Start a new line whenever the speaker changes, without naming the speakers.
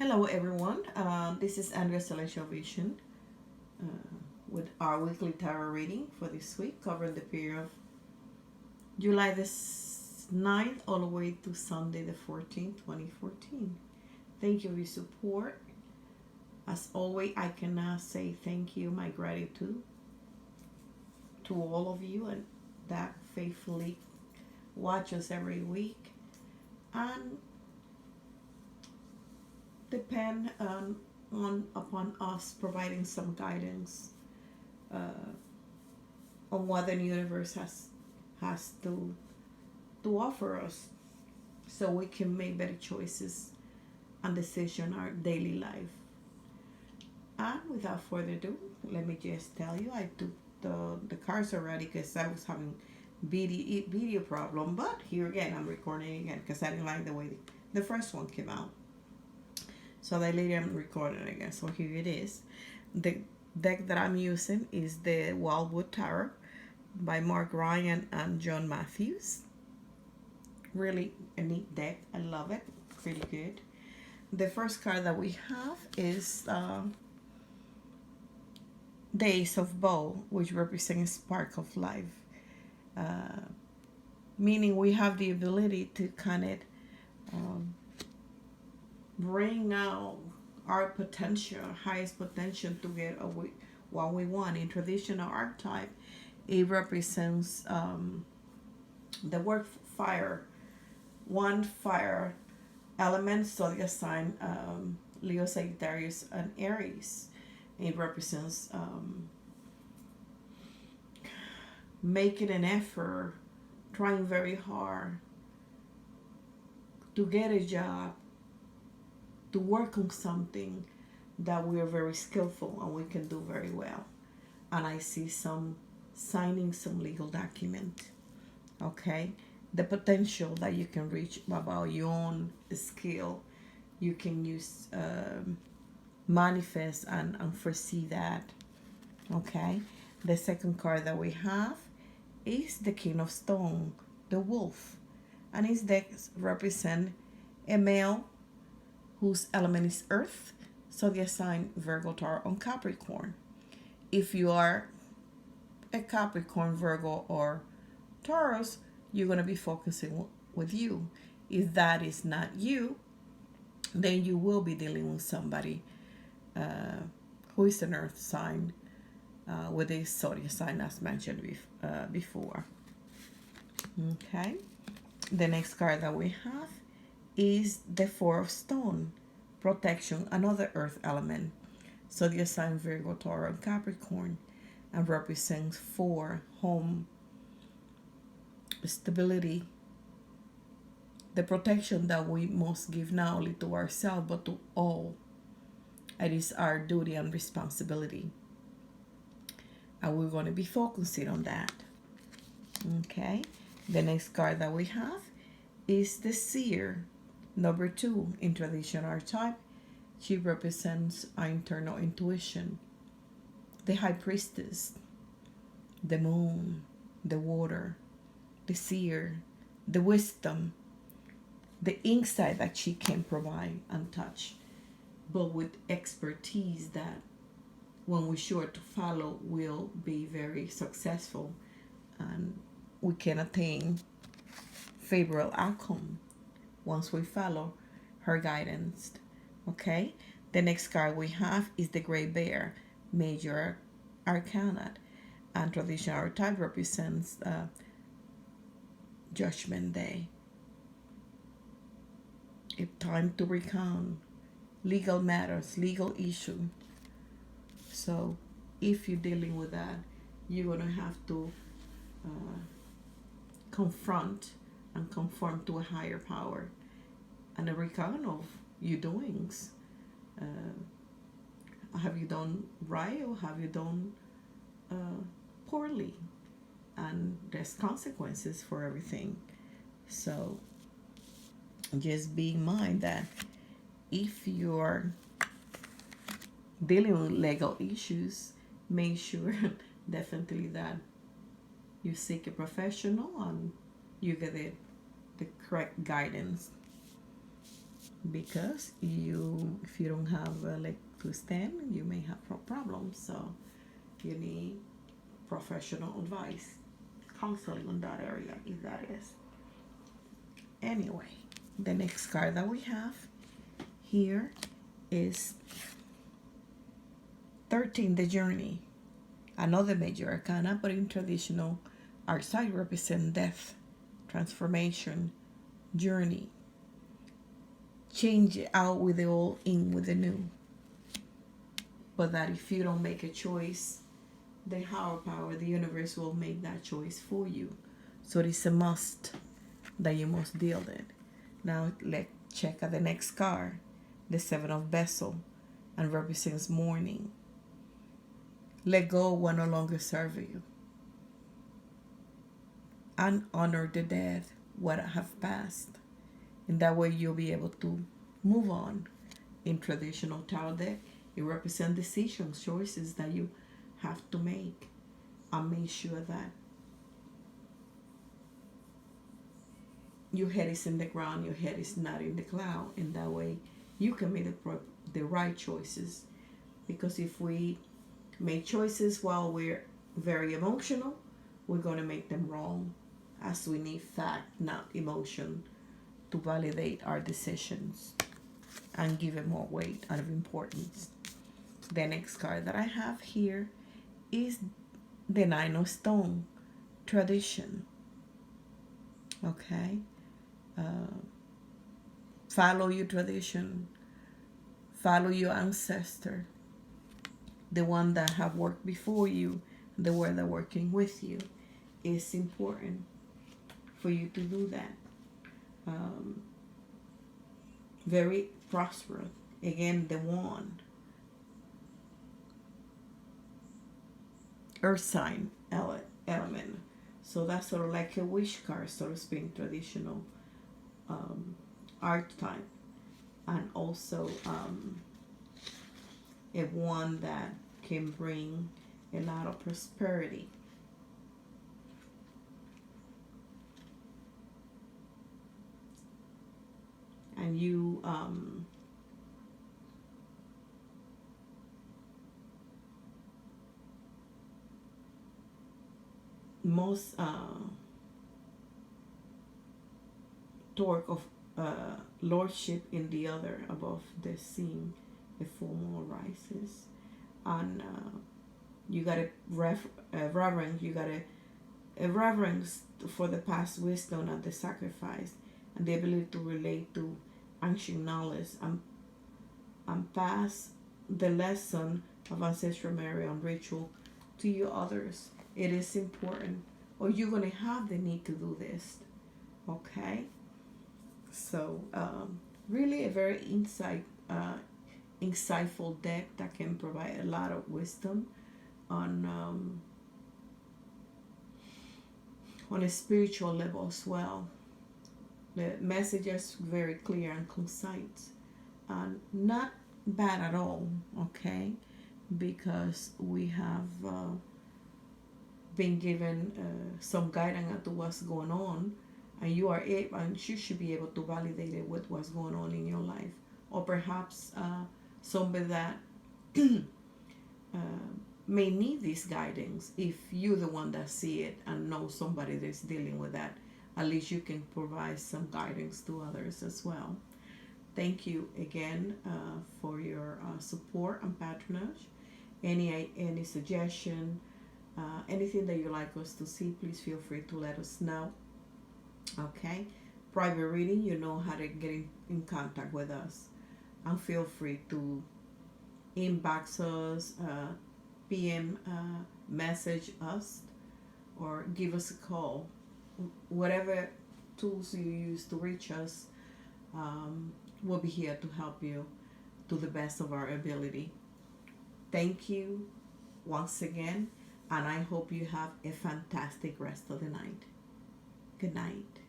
Hello, everyone. This is Andreas Celestial Vision uh, with our weekly tarot reading for this week, covering the period of July the 9th all the way to Sunday the 14th, 2014. Thank you for your support. As always, I cannot say thank you, my gratitude to all of you and that faithfully watch us every week and depend on upon us providing some guidance uh, on what the universe has to offer us, so we can make better choices and decisions in our daily life. And without further ado, let me just tell you, I took the cards already because I was having video problem. But here again, I'm recording again because I didn't like the way the first one came out. So that later I'm recording again. So here it is. The deck that I'm using is the Wildwood Tarot by Mark Ryan and John Matthews. Really a neat deck. I love it. Pretty good. The first card that we have is the Ace of Bow, which represents spark of life. Meaning we have the ability to kind of bring out our potential, highest potential to get what we want. In traditional archetype, it represents the word fire, one fire element, zodiac sign, Leo, Sagittarius, and Aries. It represents making an effort, trying very hard to get a job, to work on something that we are very skillful and we can do very well. And I see some signing some legal document. Okay, the potential that you can reach about your own skill, you can use manifest and foresee that. Okay, the second card that we have is the King of Stone, the Wolf, and his deck represent a male whose element is earth, zodiac sign Virgo, Tauro, and Capricorn. If you are a Capricorn, Virgo, or Taurus, you're going to be focusing with you. If that is not you, then you will be dealing with somebody who is an earth sign with a zodiac sign as mentioned before. Okay, the next card that we have is the Four of Stone, protection, another earth element. Zodiac sign Virgo, Tauro, and Capricorn, and represents four, home, stability, the protection that we must give not only to ourselves but to all. It is our duty and responsibility. And we're going to be focusing on that. Okay, the next card that we have is the Seer, number 2 in traditional archetype. She represents our internal intuition, the High Priestess, the Moon, the Water, the Seer, the wisdom, the insight that she can provide and touch, but with expertise that when we're sure to follow will be very successful and we can attain favorable outcome once we follow her guidance. Okay, the next card we have is the Great Bear, major arcana, and traditional archetype represents Judgment Day. It's time to recount legal matters, legal issue. So if you're dealing with that, you're gonna have to confront and conform to a higher power and a recount of your doings. Have you done right or have you done poorly? And there's consequences for everything. So just be in mind that if you're dealing with legal issues, make sure definitely that you seek a professional and you get the correct guidance. because if you don't have a leg to stand, you may have problems. So you need professional advice, counseling on that area, if that is. Anyway, the next card that we have here is 13, the journey. Another major arcana, but in traditional art side represent death, transformation, journey. Change out with the old, in with the new. But that if you don't make a choice, the higher power, the universe, will make that choice for you. So it is a must that you must deal with. Now let's check out the next card, the 7 of Vessel, and represents mourning. Let go what no longer serve you, and honor the dead, what have passed. In that way, you'll be able to move on. In traditional tarot deck, it represents decisions, choices that you have to make, and make sure that your head is in the ground, your head is not in the cloud. In that way, you can make the right choices. Because if we make choices while we're very emotional, we're going to make them wrong, as we need fact, not emotion, to validate our decisions and give it more weight and of importance. The next card that I have here is the 9 of Stone, tradition. Okay? Follow your tradition, follow your ancestor, the one that have worked before you, the one that working with you. It's important for you to do that. Very prosperous. Again, the wand. Earth sign element. So that's sort of like a wish card, so to speak, traditional art type. And also a one that can bring a lot of prosperity. And you most torque of lordship in the other above the scene, the full moon rises. And you got a reverence, you got a reverence for the past wisdom and the sacrifice, and the ability to relate to ancient knowledge and pass the lesson of ancestral memory and ritual to you others. It is important, or you're going to have the need to do this. Okay? So, really a very insightful deck that can provide a lot of wisdom on a spiritual level as well. The message is very clear and concise, and not bad at all. Okay, because we have been given some guidance as to what's going on, and you are able, and you should be able to validate it with what's going on in your life, or perhaps somebody that may need this guidance. If you're the one that see it and know somebody that's dealing with that, at least you can provide some guidance to others as well. Thank you again for your support and patronage. Any suggestion, anything that you'd like us to see, please feel free to let us know. Okay, private reading, you know how to get in contact with us, and feel free to inbox us, PM, message us, or give us a call. Whatever tools you use to reach us, we'll be here to help you to the best of our ability. Thank you once again, and I hope you have a fantastic rest of the night. Good night.